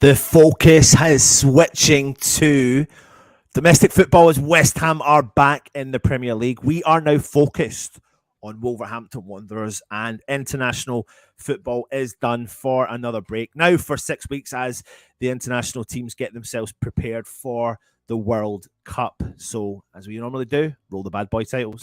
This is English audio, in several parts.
The focus is switching to domestic football as West Ham are back in the Premier League. We are now focused on Wolverhampton Wanderers, and international football is done for another break now for 6 weeks as the international teams get themselves prepared for the World Cup. So, as we normally do, roll the bad boy titles.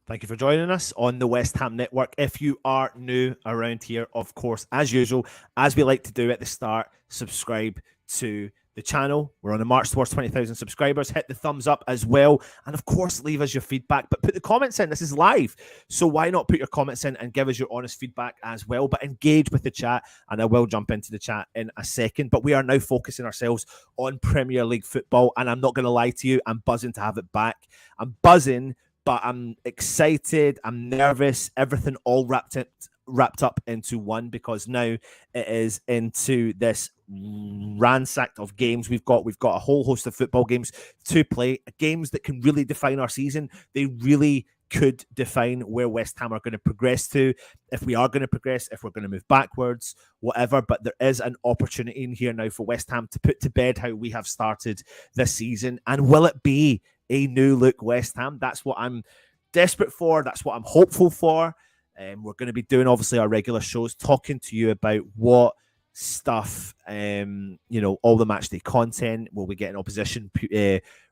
Thank you for joining us on the West Ham Network. If you are new around here, of course, as usual, as we like to do at the start, subscribe to the channel. We're on a march towards 20,000 subscribers. Hit the thumbs up as well. And of course, leave us your feedback, but put the comments in. This is live. So why not put your comments in and give us your honest feedback as well, but engage with the chat. And I will jump into the chat in a second, but we are now focusing ourselves on Premier League football. And I'm not going to lie to you. I'm buzzing to have it back. I'm buzzing, but I'm excited, I'm nervous, everything all wrapped up into one, because now it is into this ransacked of games we've got a whole host of football games to play, games that can really define our season. They really could define where West Ham are going to progress to, if we are going to progress, if we're going to move backwards, whatever. But there is an opportunity in here now for West Ham to put to bed how we have started this season. And will it be a new look West Ham? That's what I'm desperate for. That's what I'm hopeful for. We're going to be doing, obviously, our regular shows, talking to you about what stuff, all the match day content. We'll be getting opposition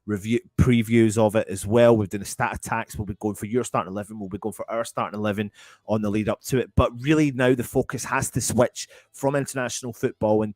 review previews of it as well. We've done the stat attacks. We'll be going for your starting 11. We'll be going for our starting 11 on the lead up to it. But really now the focus has to switch from international football and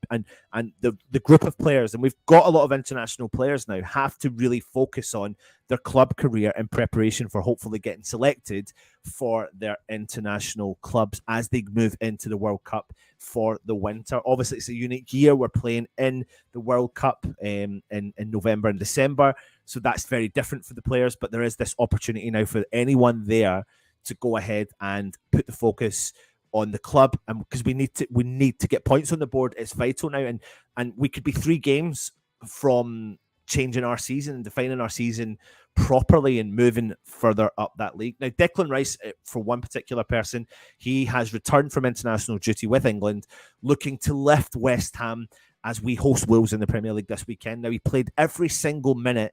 the group of players, and we've got a lot of international players now, have to really focus on their club career in preparation for hopefully getting selected for their international clubs as they move into the World Cup for the winter. Obviously, it's a unique year. We're playing in the World Cup in November and December, so that's very different for the players, but there is this opportunity now for anyone there to go ahead and put the focus on the club, and because we need to get points on the board. It's vital now, and we could be 3 games from changing our season and defining our season properly and moving further up that league. Now, Declan Rice, for one particular person, he has returned from international duty with England, looking to lift West Ham as we host Wolves in the Premier League this weekend. Now, he played every single minute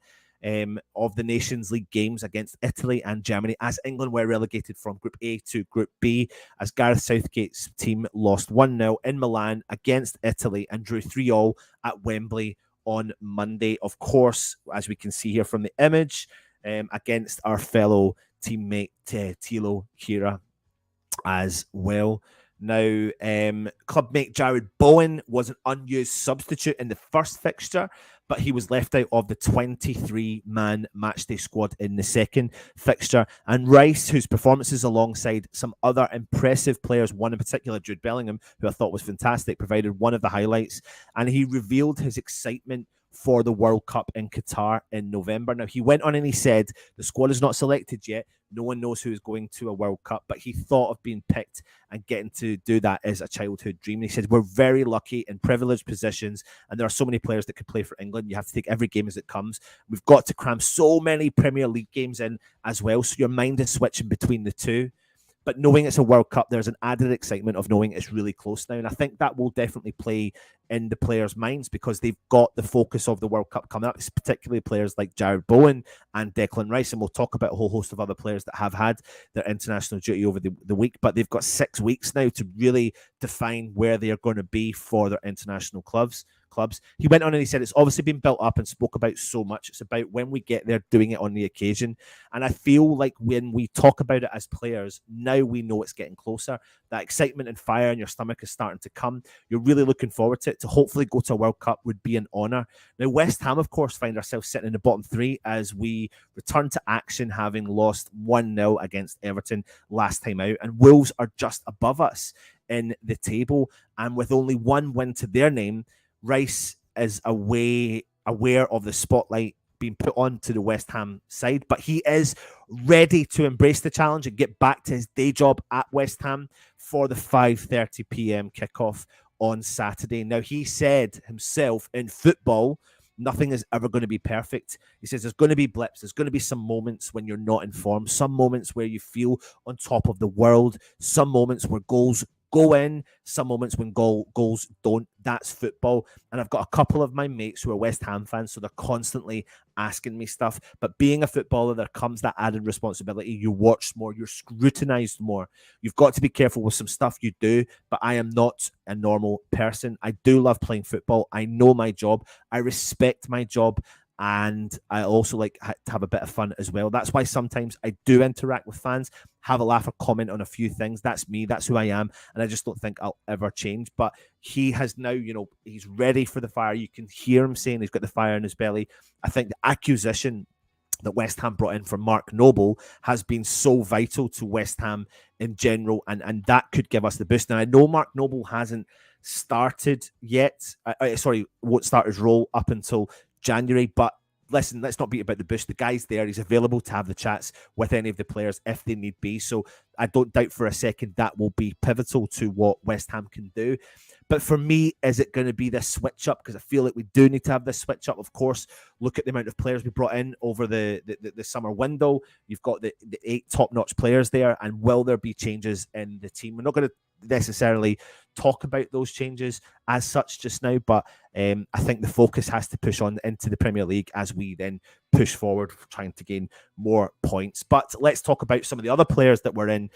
of the Nations League games against Italy and Germany as England were relegated from Group A to Group B, as Gareth Southgate's team lost 1-0 in Milan against Italy and drew 3-3 at Wembley on Monday, of course, as we can see here from the image, against our fellow teammate Thilo Kehrer as well. Now, clubmate Jared Bowen was an unused substitute in the first fixture, but he was left out of the 23-man matchday squad in the second fixture. And Rice, whose performances alongside some other impressive players, one in particular, Jude Bellingham, who I thought was fantastic, provided one of the highlights. And he revealed his excitement for the World Cup in Qatar in November. Now, he went on and he said, the squad is not selected yet. No one knows who is going to a World Cup, but he thought of being picked and getting to do that as a childhood dream. And he said, we're very lucky in privileged positions, and there are so many players that could play for England. You have to take every game as it comes. We've got to cram so many Premier League games in as well, so your mind is switching between the two. But knowing it's a World Cup, there's an added excitement of knowing it's really close now. And I think that will definitely play in the players' minds because they've got the focus of the World Cup coming up. It's particularly players like Jared Bowen and Declan Rice. And we'll talk about a whole host of other players that have had their international duty over the week. But they've got 6 weeks now to really define where they are going to be for their international clubs. He went on and he said it's obviously been built up and spoke about so much. It's about when we get there doing it on the occasion. And I feel like when we talk about it as players, now we know it's getting closer. That excitement and fire in your stomach is starting to come. You're really looking forward to it. To hopefully go to a World Cup would be an honour. Now, West Ham, of course, find ourselves sitting in the bottom 3 as we return to action, having lost 1-0 against Everton last time out. And Wolves are just above us in the table. And with only 1 win to their name, Rice is aware of the spotlight been put onto the West Ham side, but he is ready to embrace the challenge and get back to his day job at West Ham for the 5:30 p.m. kickoff on Saturday. Now, he said himself, in football, nothing is ever going to be perfect. He says there's going to be blips. There's going to be some moments when you're not in form, some moments where you feel on top of the world, some moments where goals go in, some moments when goals don't. That's football. And I've got a couple of my mates who are West Ham fans, so they're constantly asking me stuff. But being a footballer, there comes that added responsibility. You watch more, you're scrutinized more. You've got to be careful with some stuff you do, but I am not a normal person. I do love playing football. I know my job. I respect my job. And I also like to have a bit of fun as well. That's why sometimes I do interact with fans, have a laugh or comment on a few things. That's me. That's who I am. And I just don't think I'll ever change. But he has now, he's ready for the fire. You can hear him saying he's got the fire in his belly. I think the acquisition that West Ham brought in from Mark Noble has been so vital to West Ham in general. And that could give us the boost. Now, I know Mark Noble hasn't started yet. Won't start his role up until January, but listen, let's not beat about the bush. The guy's there. He's available to have the chats with any of the players if they need be. So I don't doubt for a second that will be pivotal to what West Ham can do. But for me, is it going to be this switch up? Because I feel like we do need to have this switch up. Of course, look at the amount of players we brought in over the summer window. You've got the 8 top-notch players there. And will there be changes in the team? We're not going to necessarily talk about those changes as such just now, but I think the focus has to push on into the Premier League as we then push forward, trying to gain more points. But let's talk about some of the other players that were in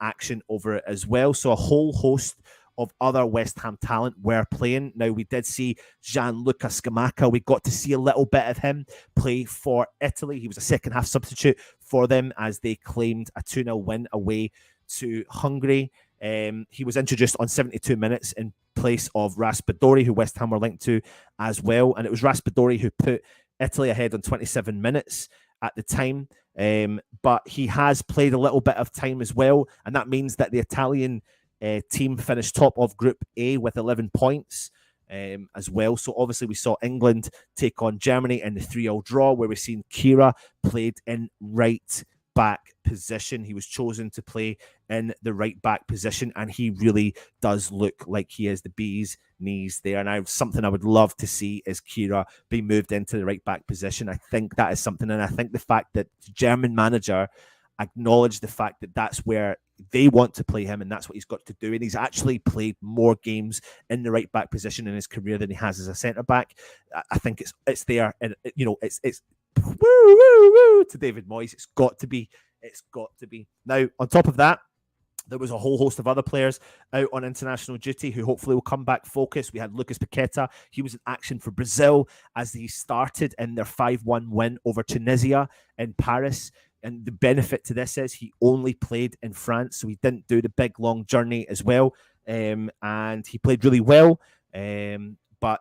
action over it as well. So a whole host of other West Ham talent were playing. Now, we did see Gianluca Scamacca. We got to see a little bit of him play for Italy. He was a second-half substitute for them as they claimed a 2-0 win away to Hungary. He was introduced on 72 minutes in place of Raspadori, who West Ham were linked to as well. And it was Raspadori who put Italy ahead on 27 minutes at the time. But he has played a little bit of time as well. And that means that the Italian team finished top of Group A with 11 points as well. So obviously we saw England take on Germany in the 3-0 draw, where we've seen Kira played in right back position. He was chosen to play in the right back position, and he really does look like he is the bee's knees there. And something I would love to see is Kira be moved into the right back position. I think that is something, and I think the fact that the German manager acknowledged the fact that that's where they want to play him and that's what he's got to do, and he's actually played more games in the right back position in his career than he has as a centre back. I think it's there, and it's woo woo woo to David Moyes. It's got to be. Now, on top of that, there was a whole host of other players out on international duty who hopefully will come back focused. We had Lucas Paqueta. He was in action for Brazil as he started in their 5-1 win over Tunisia in Paris. And the benefit to this is he only played in France, so he didn't do the big, long journey as well. And he played really well. But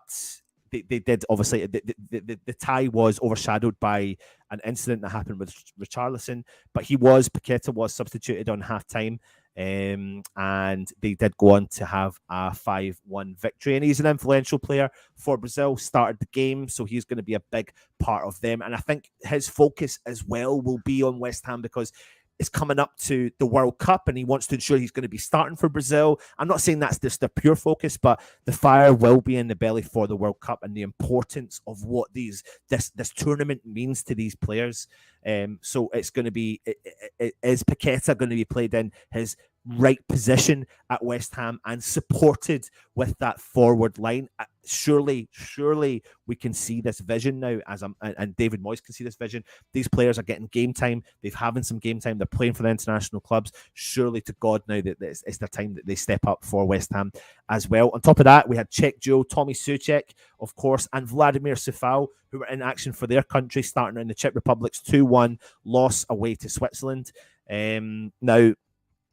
they did, obviously, the tie was overshadowed by an incident that happened with Richarlison. But Paqueta was substituted on half-time. And they did go on to have a 5-1 victory, and he's an influential player for Brazil. Started the game, so he's going to be a big part of them. And I think his focus as well will be on West Ham because it's coming up to the World Cup, and he wants to ensure he's going to be starting for Brazil. I'm not saying that's just the pure focus, but the fire will be in the belly for the World Cup and the importance of what this tournament means to these players. So it's going to be, is Paqueta going to be played in his right position at West Ham and supported with that forward line? Surely we can see this vision now, and David Moyes can see this vision. These players are getting game time. They're having some game time. They're playing for the international clubs. Surely to God now that it's their time that they step up for West Ham as well. On top of that, we had Czech duo Tommy Souček, of course, and Vladimir Coufal, who were in action for their country, starting in the Czech Republic's 2-1 loss away to Switzerland. Now,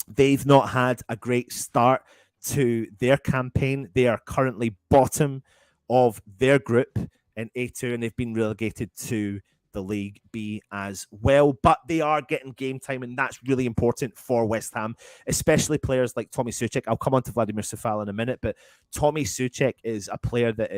they've not had a great start to their campaign. They are currently bottom of their group in A2, and they've been relegated to the League B as well. But they are getting game time, and that's really important for West Ham, especially players like Tommy Souček. I'll come on to Vladimir Coufal in a minute, but Tommy Souček is a player that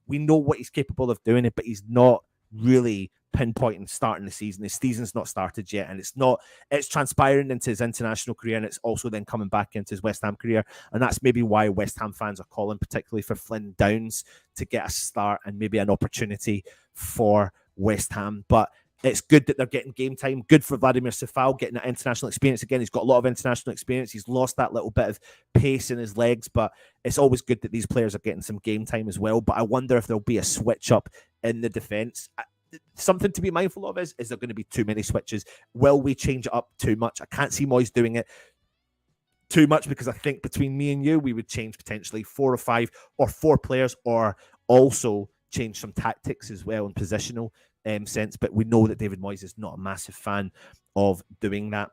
we know what he's capable of doing, but he's not really pinpointing starting the season. His season's not started yet, and it's transpiring into his international career, and it's also then coming back into his West Ham career. And that's maybe why West Ham fans are calling, particularly for Flynn Downs, to get a start and maybe an opportunity for West Ham. But it's good that they're getting game time. Good for Vladimir Sefal getting that international experience again. He's got a lot of international experience. He's lost that little bit of pace in his legs, but it's always good that these players are getting some game time as well. But I wonder if there'll be a switch up in the defence. Something to be mindful of is there going to be too many switches? Will we change it up too much? I can't see Moyes doing it too much, because I think between me and you, we would change potentially 4 or 5 or 4 players, or also change some tactics as well in positional sense. But we know that David Moyes is not a massive fan of doing that.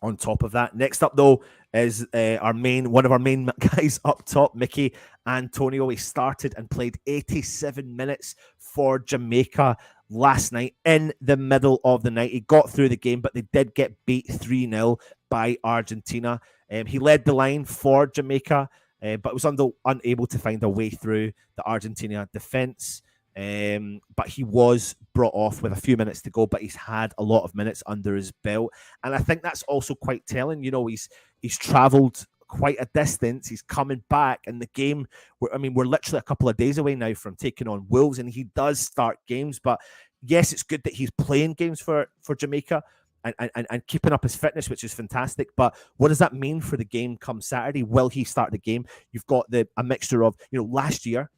On top of that, next up though is one of our main guys up top, Mickey Antonio. He started and played 87 minutes for Jamaica last night in the middle of the night. He got through the game, but they did get beat 3-0 by Argentina. He led the line for Jamaica, but was unable to find a way through the Argentina defense. But he was brought off with a few minutes to go, but he's had a lot of minutes under his belt. And I think that's also quite telling. You know, he's traveled quite a distance. He's coming back, and the game, we're literally a couple of days away now from taking on Wolves, and he does start games. But yes, it's good that he's playing games for Jamaica and keeping up his fitness, which is fantastic. But what does that mean for the game come Saturday? Will he start the game? You've got a mixture of, last year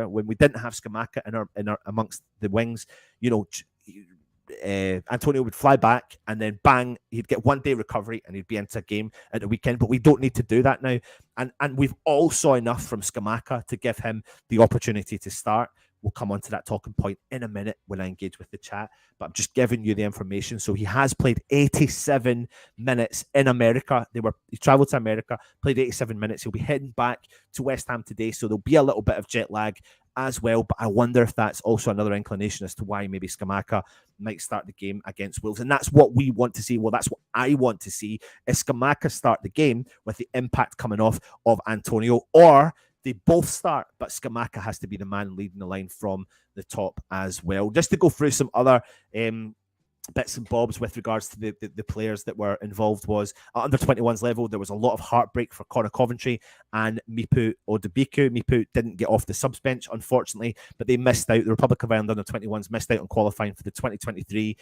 when we didn't have Scamacca in our amongst the wings, Antonio would fly back and then bang, he'd get 1 day recovery and he'd be into a game at the weekend. But we don't need to do that now. And we've all saw enough from Scamacca to give him the opportunity to start. We'll come on to that talking point in a minute when I engage with the chat, but I'm just giving you the information. So he has played 87 minutes in America. He traveled to America, played 87 minutes. He'll be heading back to West Ham today, so there'll be a little bit of jet lag as well. But I wonder if that's also another inclination as to why maybe Scamacca might start the game against Wolves. And that's what we want to see. Well, that's what I want to see, is Scamacca start the game with the impact coming off of Antonio, or they both start, but Scamacca has to be the man leading the line from the top as well. Just to go through some other bits and bobs with regards to the players that were involved, was at under 21s level, there was a lot of heartbreak for Conor Coventry and Mipu Odebiku. Mipu didn't get off the subs bench, unfortunately, but they missed out. The Republic of Ireland under 21s missed out on qualifying for the 2023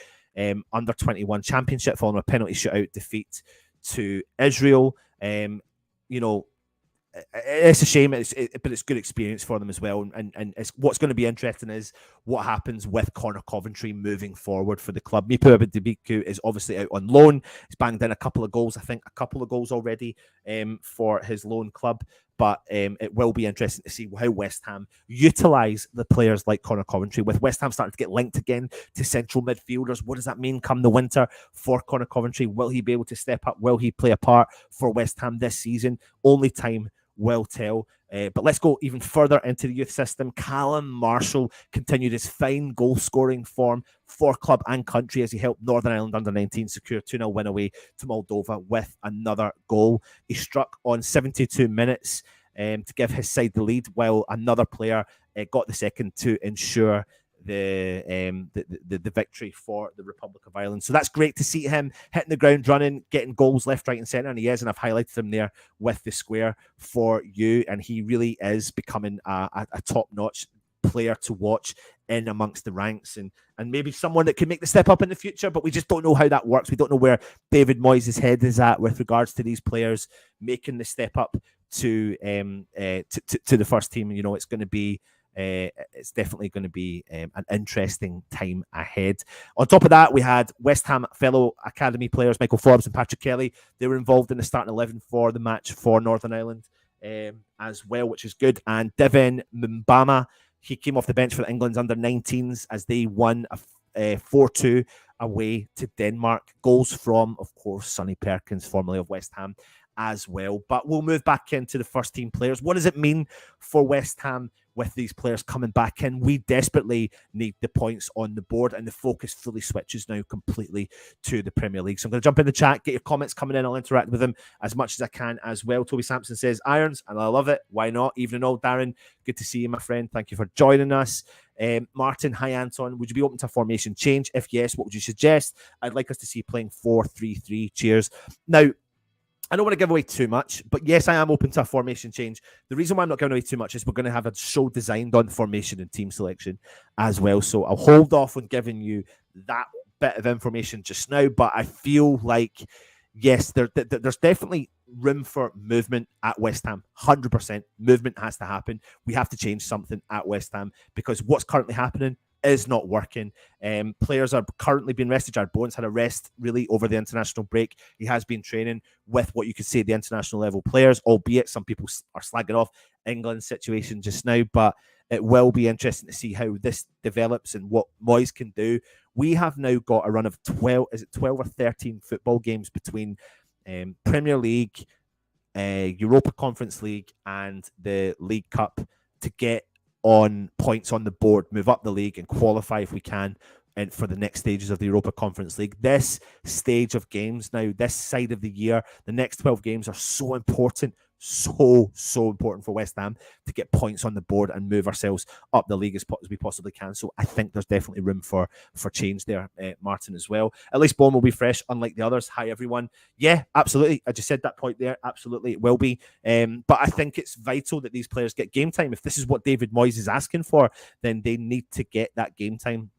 under 21 championship following a penalty shootout defeat to Israel. It's a shame, but it's good experience for them as well. And it's, what's going to be interesting is what happens with Conor Coventry moving forward for the club. Mipu Odebiku is obviously out on loan. He's banged in a couple of goals already for his loan club. But it will be interesting to see how West Ham utilise the players like Conor Coventry. With West Ham starting to get linked again to central midfielders, what does that mean come the winter for Conor Coventry? Will he be able to step up? Will he play a part for West Ham this season? Only time will tell. But let's go even further into the youth system. Callum Marshall continued his fine goal-scoring form for club and country as he helped Northern Ireland under-19 secure a 2-0 win away to Moldova with another goal. He struck on 72 minutes to give his side the lead, while another player got the second to ensure the victory for the Republic of Ireland. So that's great to see him hitting the ground running, getting goals left, right and centre, and he is, and I've highlighted him there with the square for you, and he really is becoming a top-notch player to watch in amongst the ranks, and maybe someone that can make the step up in the future, but we just don't know how that works. We don't know where David Moyes' head is at with regards to these players making the step up to the first team. It's going to be it's definitely going to be an interesting time ahead. On top of that, we had West Ham fellow academy players Michael Forbes and Patrick Kelly. They were involved in the starting 11 for the match for Northern Ireland as well, which is good. And Devin Mbama, he came off the bench for England's under-19s as they won a 4-2 away to Denmark. Goals from, of course, Sonny Perkins, formerly of West Ham, as well. But we'll move back into the first team players. What does it mean for West Ham with these players coming back in? We desperately need the points on the board, and the focus fully switches now completely to the Premier League. So I'm going to jump in the chat, get your comments coming in. I'll interact with them as much as I can as well. Toby Sampson says, Irons, and I love it. Why not? Evening all, Darren. Good to see you, my friend. Thank you for joining us. Martin, hi Anton. Would you be open to a formation change? If yes, what would you suggest? I'd like us to see playing 4-3-3. Cheers. Now, I don't want to give away too much, but yes, I am open to a formation change. The reason why I'm not giving away too much is we're going to have a show designed on formation and team selection as well. So I'll hold off on giving you that bit of information just now, but I feel like, yes, there's definitely room for movement at West Ham. 100% movement has to happen. We have to change something at West Ham because what's currently happening is not working. Players are currently being rested. Jared Bowen's had a rest really over the international break. He has been training with what you could say the international level players, albeit some people are slagging off England's situation just now, but it will be interesting to see how this develops and what Moyes can do. We have now got a run of 12 or 13 football games between Premier League, Europa Conference League and the League Cup to get on points on the board, move up the league and qualify if we can and for the next stages of the Europa Conference League. This stage of games now, this side of the year, the next 12 games are so important, so important for West Ham to get points on the board and move ourselves up the league as we possibly can. So I think there's definitely room for change there, Martin, as well. At least Bowen will be fresh, unlike the others. Hi, everyone. Yeah, absolutely. I just said that point there. Absolutely, it will be. But I think it's vital that these players get game time. If this is what David Moyes is asking for, then they need to get that game time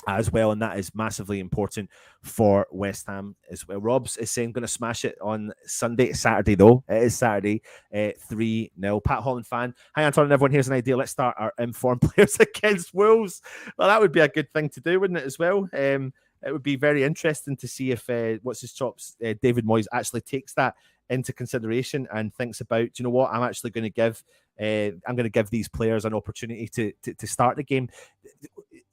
as well, and that is massively important for West Ham as well. Robs is saying going to smash it on Sunday. Saturday though, it is Saturday, 3-0. Pat Holland fan, hi Anton and everyone, here's an idea. Let's start our informed players against Wolves. Well, that would be a good thing to do, wouldn't it, as well? It would be very interesting to see if what's his chops, David Moyes actually takes that into consideration and thinks about, you know what, I'm actually going to give these players an opportunity to start the game.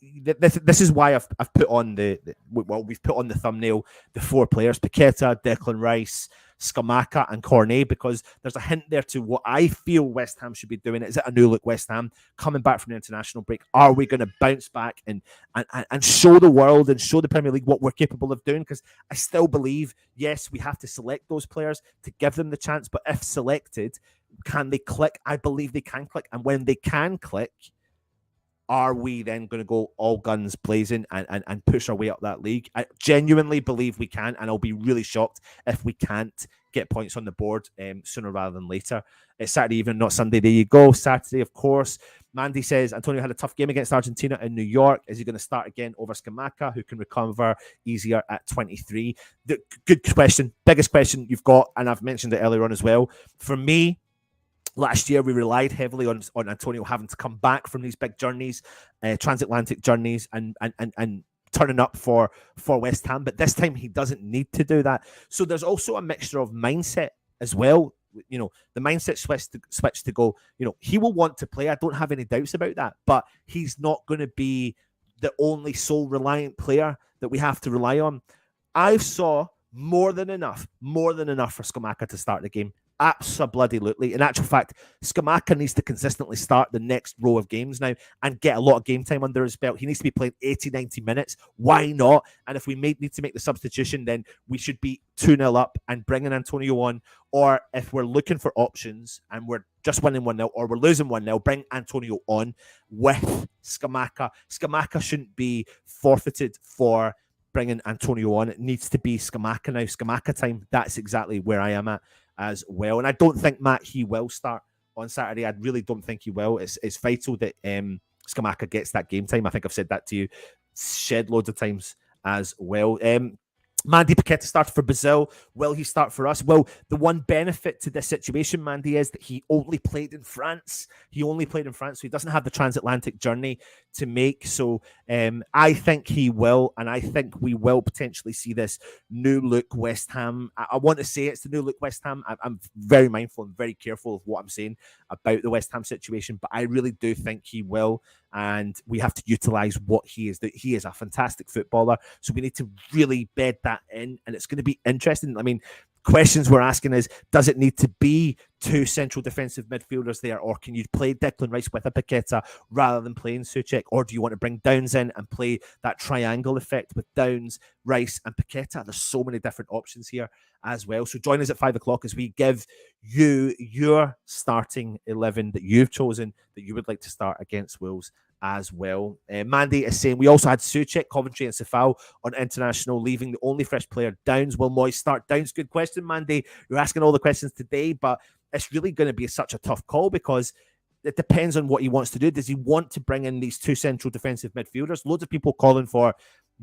This is why I've put on we've put on the thumbnail the 4 players: Paqueta, Declan Rice, Scamacca and Cornet, because there's a hint there to what I feel West Ham should be doing. Is it a new look West Ham coming back from the international break? Are we going to bounce back and show the world and show the Premier League what we're capable of doing? Because I still believe, yes, we have to select those players to give them the chance, but if selected, can they click? I believe they can click, and when they can click, are we then going to go all guns blazing and push our way up that league? I genuinely believe we can, and I'll be really shocked if we can't get points on the board sooner rather than later. It's Saturday evening, not Sunday. There you go. Saturday, of course. Mandy says, Antonio had a tough game against Argentina in New York. Is he going to start again over Scamacca, who can recover easier at 23? Good question. Biggest question you've got, and I've mentioned it earlier on as well. For me, last year, we relied heavily on Antonio having to come back from these big journeys, transatlantic journeys, and turning up for West Ham. But this time, he doesn't need to do that. So there's also a mixture of mindset as well. You know, the mindset switch to go, you know, he will want to play. I don't have any doubts about that. But he's not going to be the only sole reliant player that we have to rely on. I saw more than enough for Scamacca to start the game. Absolutely. In actual fact, Scamacca needs to consistently start the next row of games now and get a lot of game time under his belt. He needs to be playing 80, 90 minutes. Why not? And if we need to make the substitution, then we should be 2-0 up and bringing Antonio on. Or if we're looking for options and we're just winning 1-0 or we're losing 1-0, bring Antonio on with Scamacca. Scamacca shouldn't be forfeited for bringing Antonio on. It needs to be Scamacca now. Scamacca time. That's exactly where I am at as well. And I don't think, Matt, he will start on Saturday. I really don't think he will. It's vital that Scamacca gets that game time. I think I've said that to you shed loads of times as well. Mandy Paqueta started for Brazil. Will he start for us? Well, the one benefit to this situation, Mandy, is that he only played in France. So he doesn't have the transatlantic journey to make. So I think he will, and I think we will potentially see this new look West Ham. I want to say it's the new look West Ham. I'm very mindful and very careful of what I'm saying about the West Ham situation, but I really do think he will, and we have to utilize what he is. That he is a fantastic footballer, so we need to really bed that in, and it's going to be interesting. I mean, questions we're asking is, does it need to be two central defensive midfielders there, or can you play Declan Rice with a Paqueta rather than playing Souček, or do you want to bring Downs in and play that triangle effect with Downs, Rice and Paqueta? There's so many different options here as well. So join us at 5 o'clock as we give you your starting 11 that you've chosen that you would like to start against Wolves as well. Mandy is saying we also had Souček, Coventry and Sefal on international, leaving the only fresh player Downs. Will Moyes start Downs? Good question, Mandy. You're asking all the questions today, but it's really going to be such a tough call because it depends on what he wants to do. Does he want to bring in these two central defensive midfielders? Loads of people calling for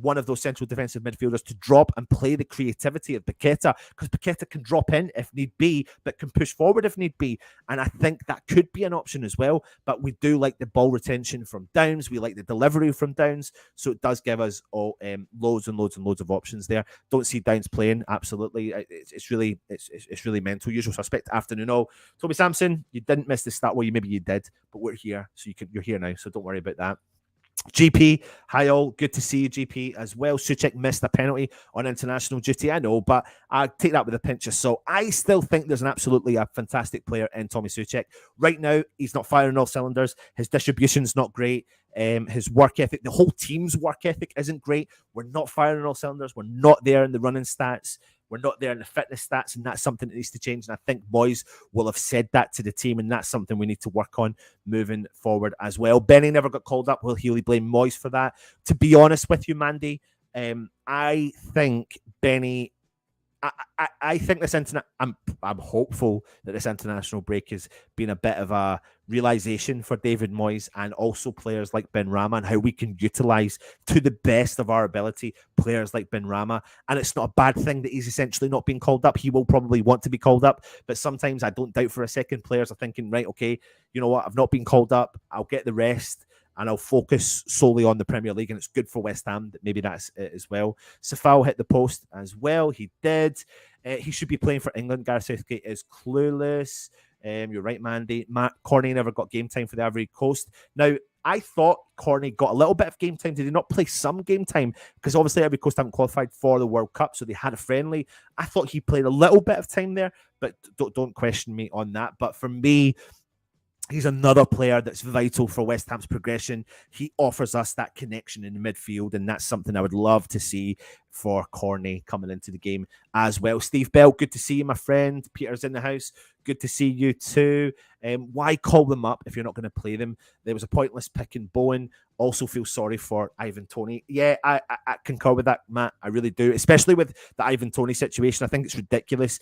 one of those central defensive midfielders to drop and play the creativity of Paqueta, because Paqueta can drop in if need be, but can push forward if need be. And I think that could be an option as well. But we do like the ball retention from Downs. We like the delivery from Downs. So it does give us all loads and loads and loads of options there. Don't see Downs playing. Absolutely. It's really mental. Usual suspect afternoon. Oh, Toby Sampson, you didn't miss the start. Well, maybe you did, but we're here. So you're here now. So don't worry about that. GP, hi all, good to see you, GP, as well. Souček missed a penalty on international duty, I know, but I take that with a pinch of salt. I still think there's absolutely a fantastic player in Tommy Souček. Right now, he's not firing all cylinders. His distribution's not great. His work ethic, the whole team's work ethic isn't great. We're not firing all cylinders. We're not there in the running stats. We're not there in the fitness stats, and that's something that needs to change. And I think Moyes will have said that to the team, and that's something we need to work on moving forward as well. Benny never got called up. Will he blame Moyes for that? To be honest with you, Mandy, I think Benny. I think this I'm hopeful that this international break has been a bit of a realization for David Moyes and also players like Benrahma, and how we can utilize to the best of our ability players like Benrahma. And it's not a bad thing that he's essentially not being called up. He will probably want to be called up, but sometimes I don't doubt for a second players are thinking, right, okay, you know what, I've not been called up. I'll get the rest and I'll focus solely on the Premier League. And it's good for West Ham that maybe that's it as well. Sefal hit the post as well. He did. He should be playing for England. Gareth Southgate is clueless. You're right, Mandy. Matt Corney never got game time for the Ivory Coast. Now, I thought Corney got a little bit of game time. Did he not play some game time? Because obviously Ivory Coast haven't qualified for the World Cup, so they had a friendly. I thought he played a little bit of time there, but don't question me on that. But for me, he's another player that's vital for West Ham's progression. He offers us that connection in the midfield, and that's something I would love to see for Corney coming into the game as well. Steve Bell, good to see you, my friend. Peter's in the house. Good to see you too. Why call them up if you're not going to play them? There was a pointless pick in Bowen. Also feel sorry for Ivan Toney. Yeah, I concur with that, Matt. I really do, especially with the Ivan Toney situation. I think it's ridiculous.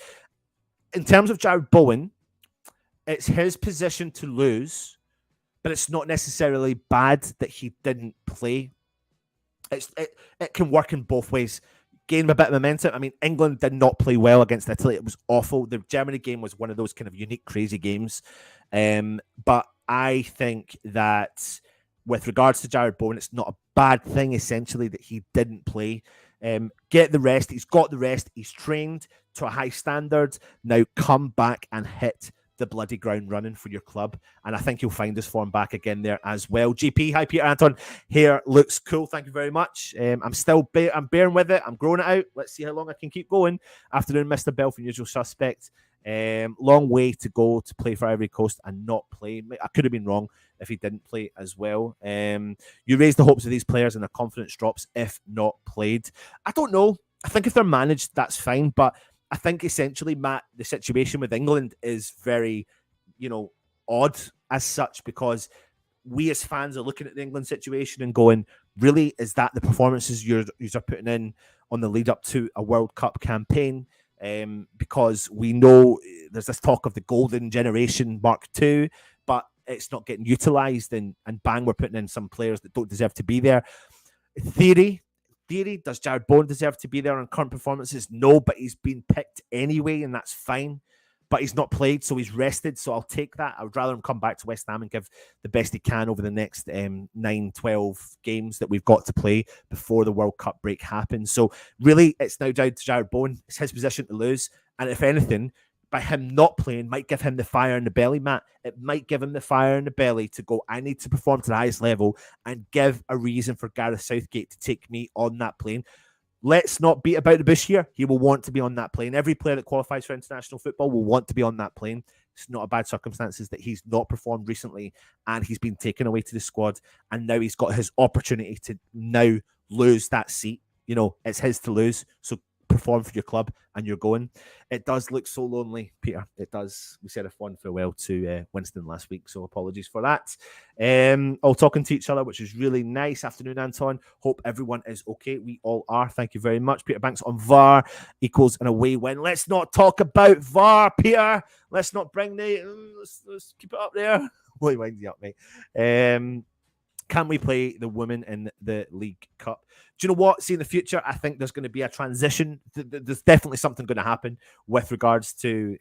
In terms of Jared Bowen, it's his position to lose, but it's not necessarily bad that he didn't play. It can work in both ways. Gain a bit of momentum. I mean, England did not play well against Italy. It was awful. The Germany game was one of those kind of unique, crazy games. But I think that with regards to Jared Bowen, it's not a bad thing, essentially, that he didn't play. Get the rest. He's got the rest. He's trained to a high standard. Now come back and hit the bloody ground running for your club, and I think you'll find his form back again there as well. GP, hi Peter Anton, hair looks cool, thank you very much. I'm bearing with it, I'm growing it out. Let's see how long I can keep going. Afternoon, Mr. Bell from Usual Suspect. Long way to go to play for Ivory Coast and not play. I could have been wrong if he didn't play as well. You raise the hopes of these players and their confidence drops if not played. I don't know. I think if they're managed, that's fine, but I think essentially, Matt, the situation with England is very, odd as such, because we as fans are looking at the England situation and going, really, is that the performances you're putting in on the lead up to a World Cup campaign? Because we know there's this talk of the golden generation Mark II, but it's not getting utilised, and bang, we're putting in some players that don't deserve to be there. Theory, does Jared Bowen deserve to be there on current performances? No, but he's been picked anyway, and that's fine. But he's not played, so he's rested, so I'll take that. I would rather him come back to West Ham and give the best he can over the next 9-12 games that we've got to play before the World Cup break happens. So really, it's now down to Jared Bowen. It's his position to lose, and if anything, by him not playing might give him the fire in the belly, Matt. It might give him the fire in the belly to go, I need to perform to the highest level, and give a reason for Gareth Southgate to take me on that plane. let's not beat about the bush here. He will want to be on that plane. Every player that qualifies for international football will want to be on that plane. It's not a bad circumstances that he's not performed recently and he's been taken away to the squad. And now he's got his opportunity to now lose that seat. You know, it's his to lose. So perform for your club and you're going. It does look so lonely, Peter. It does. We said a fond farewell to Winston last week, so apologies for that. All talking to each other, which is really nice. Afternoon, Anton. Hope everyone is okay. We all are. Thank you very much. Peter Banks on VAR equals an away win. Let's not talk about VAR, Peter. Let's not bring let's keep it up there. Really winds you up, mate. Can we play the women in the League Cup? Do you know what? See, in the future, I think there's going to be a transition. There's definitely something going to happen with regards to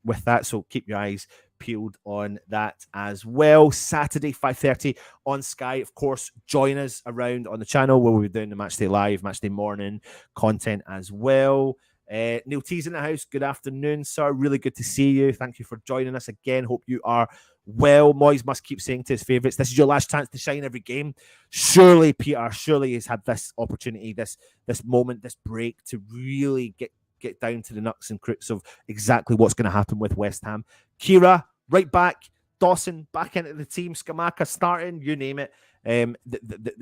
with that. So keep your eyes peeled on that as well. Saturday, 5:30 on Sky. Of course, join us around on the channel where we're doing the Matchday Live, Matchday Morning content as well. Neil T's in the house. Good afternoon, sir. Really good to see you. Thank you for joining us again. Hope you are well. Moyes must keep saying to his favourites, this is your last chance to shine every game. Surely, Peter, surely he's had this opportunity, this moment, this break to really get down to the nuts and crooks of exactly what's going to happen with West Ham. Kira, right back. Dawson, back into the team. Scamacca starting, you name it.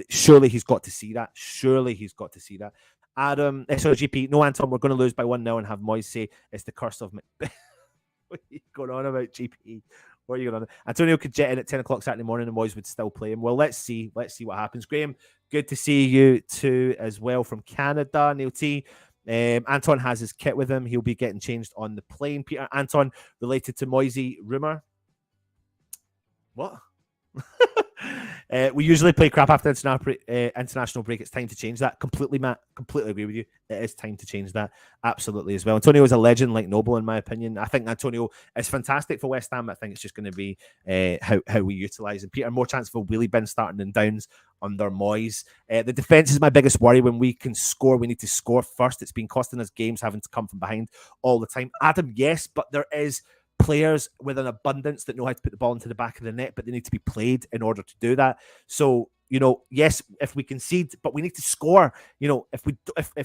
Surely he's got to see that. Surely he's got to see that. Adam, GP, no, Anton, we're going to lose by 1-0 and have Moyes say it's the curse of... What are you going on about, GP? What are you going on? Antonio could jet in at 10 o'clock Saturday morning and Moyes would still play him. Well, let's see. Let's see what happens. Graham, good to see you too as well from Canada. Neil T, Anton has his kit with him. He'll be getting changed on the plane. Peter, Anton, related to Moisey rumour. What? We usually play crap after international break. It's time to change that. Completely, Matt. Completely agree with you. It is time to change that. Absolutely as well. Antonio is a legend like Noble, in my opinion. I think Antonio is fantastic for West Ham. I think it's just going to be how we utilise him. Peter, more chance for Wheelie Bin starting than Downs under Moyes. The defence is my biggest worry. When we can score, we need to score first. It's been costing us games having to come from behind all the time. Adam, yes, but there is players with an abundance that know how to put the ball into the back of the net, but they need to be played in order to do that. So, you know, yes, if we concede, but we need to score. You know, if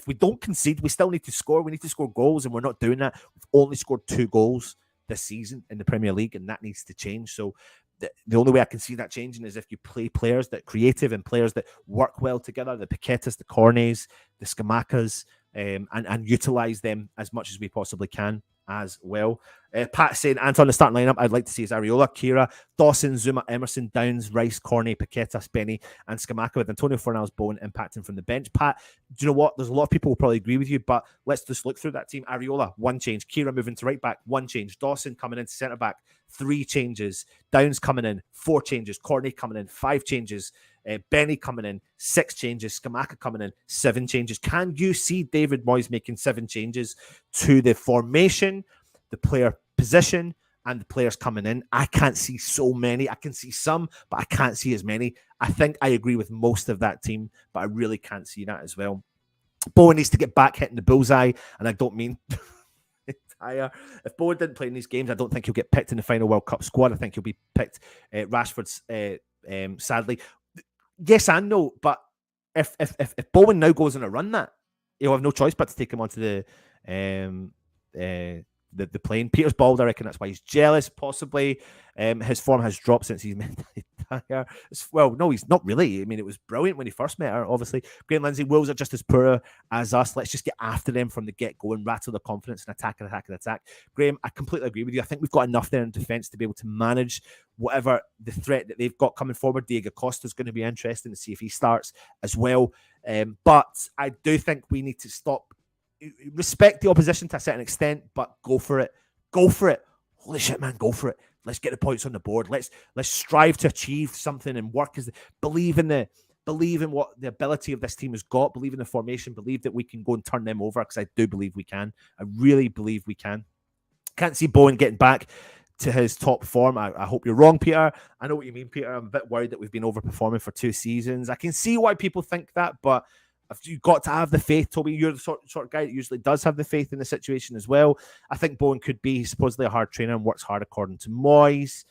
we don't concede, we still need to score. We need to score goals, and we're not doing that. We've only scored 2 goals this season in the Premier League, and that needs to change. So the only way I can see that changing is if you play players that are creative and players that work well together, the Paquetas, the Cornets, the Scamacas, and utilise them as much as we possibly can as well. Pat saying, Anton, the starting lineup I'd like to see is Areola, Kira, Dawson, Zuma, Emerson, Downs, Rice, Corney, Paquetas, Benny, and Scamacca with Antonio Fornals Bowen impacting from the bench. Pat, do you know what? There's a lot of people who probably agree with you, but let's just look through that team. Areola, 1 change. Kira moving to right back, 1 change. Dawson coming into centre back, 3 changes. Downs coming in, 4 changes. Corney coming in, 5 changes. Benny coming in, 6 changes. Scamacca coming in, 7 changes. Can you see David Moyes making 7 changes to the formation, the player position, and the players coming in? I can't see so many. I can see some, but I can't see as many. I think I agree with most of that team, but I really can't see that as well. Bowen needs to get back hitting the bullseye, and I don't mean entire. If Bowen didn't play in these games, I don't think he'll get picked in the final World Cup squad. I think he'll be picked. Rashford's sadly. Yes and no, but if Bowen now goes on a run, that he'll have no choice but to take him onto the plane. Peter's bald, I reckon that's why he's jealous, possibly. His form has dropped since he's met her. Well, no, he's not really. I mean, it was brilliant when he first met her, obviously. Graham Lindsay, Wolves are just as poor as us. Let's just get after them from the get-go and rattle their confidence and attack and attack and attack. Graham, I completely agree with you. I think we've got enough there in defence to be able to manage whatever the threat that they've got coming forward. Diego Costa is going to be interesting to see if he starts as well. But I do think we need to stop. Respect the opposition to a certain extent, but go for it. Go for it. Holy shit, man, go for it. Let's get the points on the board. Let's strive to achieve something and work. Believe in what the ability of this team has got. Believe in the formation. Believe that we can go and turn them over, because I do believe we can. I really believe we can. Can't see Bowen getting back to his top form. I hope you're wrong, Peter. I know what you mean, Peter. I'm a bit worried that we've been overperforming for 2 seasons. I can see why people think that, but you've got to have the faith, Toby. You're the sort of guy that usually does have the faith in the situation as well. I think Bowen could be supposedly a hard trainer and works hard according to Moyes.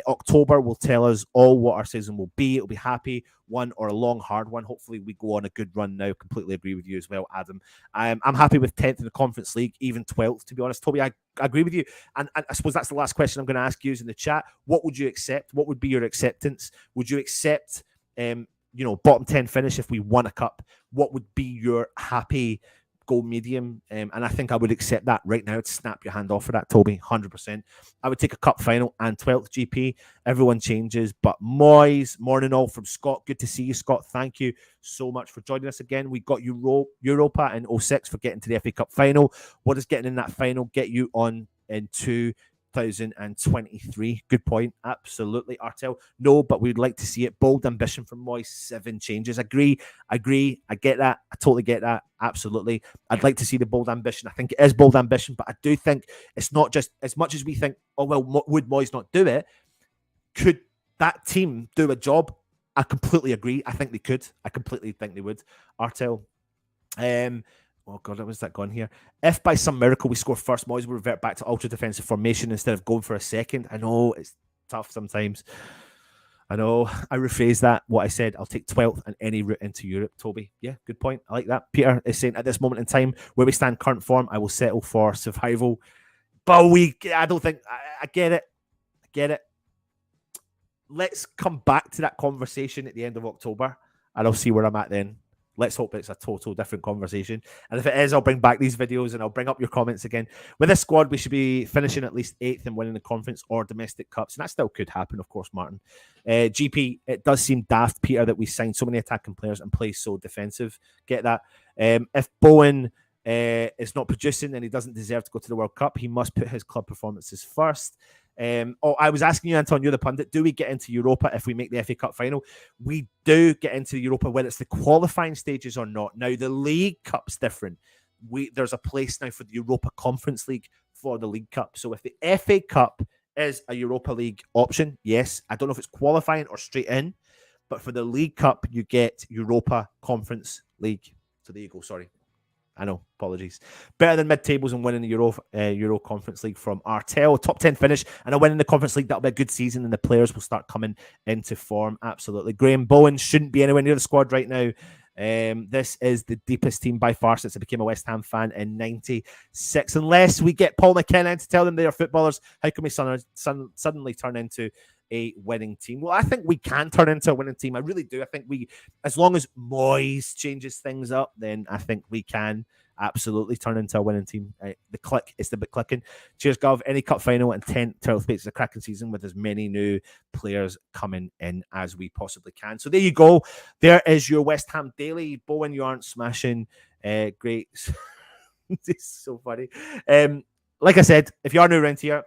October will tell us all what our season will be. It'll be happy one or a long, hard one. Hopefully, we go on a good run now. Completely agree with you as well, Adam. I'm happy with 10th in the Conference League, even 12th, to be honest. Toby, I agree with you. And I suppose that's the last question I'm going to ask you is in the chat. What would you accept? What would be your acceptance? Would you accept, bottom 10 finish if we won a cup? What would be your happy goal medium? And I think I would accept that right now. To snap your hand off for that, Toby, 100%. I would take a cup final and 12th GP. Everyone changes, but Moyes, morning all from Scott. Good to see you, Scott. Thank you so much for joining us again. We got Europa in 06 for getting to the FA Cup final. What does getting in that final get you on into 2023? Good point. Absolutely, Artel. No, but we'd like to see it. Bold ambition from Moyes. 7 changes. Agree. I get that. I totally get that. Absolutely. I'd like to see the bold ambition. I think it is bold ambition, but I do think it's not just as much as we think, oh, well, would Moyes not do it? Could that team do a job? I completely agree. I think they could. I completely think they would. Artel. Oh, God, where's that gone here? If by some miracle we score first, Moyes will revert back to ultra-defensive formation instead of going for a second. I know it's tough sometimes. I know. I rephrase that. What I said, I'll take 12th and any route into Europe, Toby. Yeah, good point. I like that. Peter is saying, at this moment in time, where we stand current form, I will settle for survival. But I don't think... I get it. I get it. Let's come back to that conversation at the end of October, and I'll see where I'm at then. Let's hope it's a total different conversation. And if it is, I'll bring back these videos and I'll bring up your comments again. With this squad, we should be finishing at least 8th and winning the conference or domestic cups. And that still could happen, of course, Martin. GP, it does seem daft, Peter, that we signed so many attacking players and play so defensive. Get that? If Bowen is not producing and he doesn't deserve to go to the World Cup, he must put his club performances first. I was asking you, Anton, you're the pundit. Do we get into Europa if we make the FA Cup final? We do get into Europa, whether it's the qualifying stages or not. Now, the League Cup's different. There's a place now for the Europa Conference League for the League Cup. So if the FA Cup is a Europa League option, yes. I don't know if it's qualifying or straight in, but for the League Cup, you get Europa Conference League. So there you go, sorry. I know, apologies. Better than mid-tables and winning the Euro Conference League from Artel. Top 10 finish and a win in the Conference League. That'll be a good season and the players will start coming into form. Absolutely. Graham Bowen shouldn't be anywhere near the squad right now. This is the deepest team by far since I became a West Ham fan in 96. Unless we get Paul McKenna to tell them they are footballers, how can we suddenly turn into a winning team? Well, I think we can turn into a winning team. I really do. I think as long as Moyes changes things up, then I think we can absolutely turn into a winning team. The click is the bit clicking. Cheers, Gov. Any cup final and 10 12th place is a cracking season with as many new players coming in as we possibly can. So there you go. There is your West Ham Daily. Bowen, you aren't smashing. Great. It's so funny. Like I said, if you are new around here,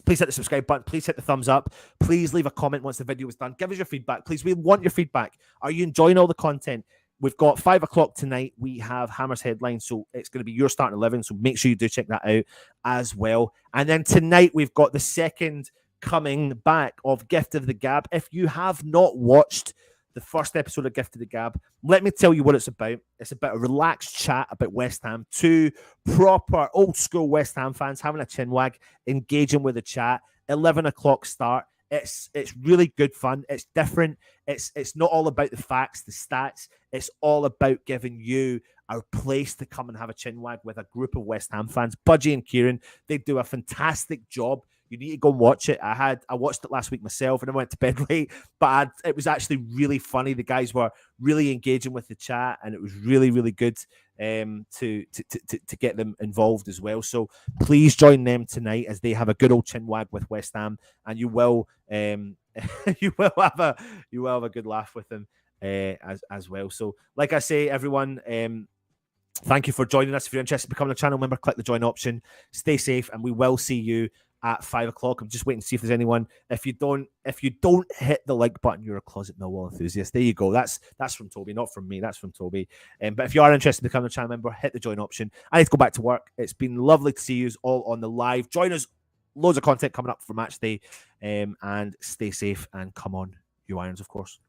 please hit the subscribe button. Please hit the thumbs up. Please leave a comment once the video is done. Give us your feedback. Please, we want your feedback. Are you enjoying all the content? We've got 5 o'clock tonight. We have Hammer's Headline, so it's going to be your starting 11, so make sure you do check that out as well. And then tonight, we've got the second coming back of Gift of the Gab. If you have not watched the first episode of Gift of the Gab, let me tell you what it's about. It's about a relaxed chat about West Ham. 2 proper old-school West Ham fans having a chinwag, engaging with the chat. 11 o'clock start. It's really good fun. It's different. It's not all about the facts, the stats. It's all about giving you a place to come and have a chinwag with a group of West Ham fans. Budgie and Kieran, they do a fantastic job. You need to go and watch it. I watched it last week myself and I went to bed late, but it was actually really funny. The guys were really engaging with the chat and it was really, really good to get them involved as well. So please join them tonight as they have a good old chinwag with West Ham, and you will you will have a good laugh with them as well. So like I say, everyone, thank you for joining us. If you're interested in becoming a channel member, click the join option. Stay safe and we will see you at 5 o'clock. I'm just waiting to see if there's anyone. If you don't hit the like button, you're a closet Millwall enthusiast. There you go. That's from Toby, not from me. That's from Toby. But if you are interested in becoming a channel member, hit the join option. I need to go back to work. It's been lovely to see you all on the live. Join us. Loads of content coming up for match day. And stay safe and come on, you Irons, of course.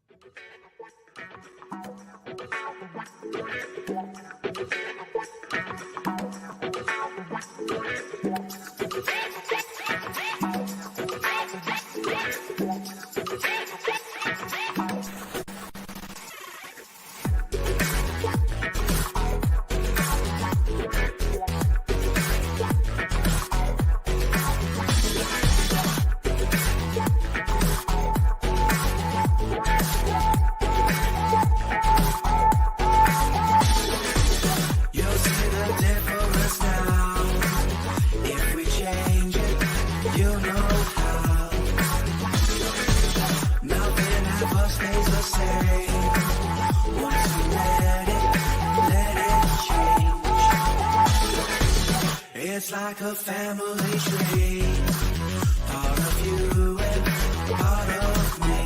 Once you let it change. It's like a family tree, part of you and part of me.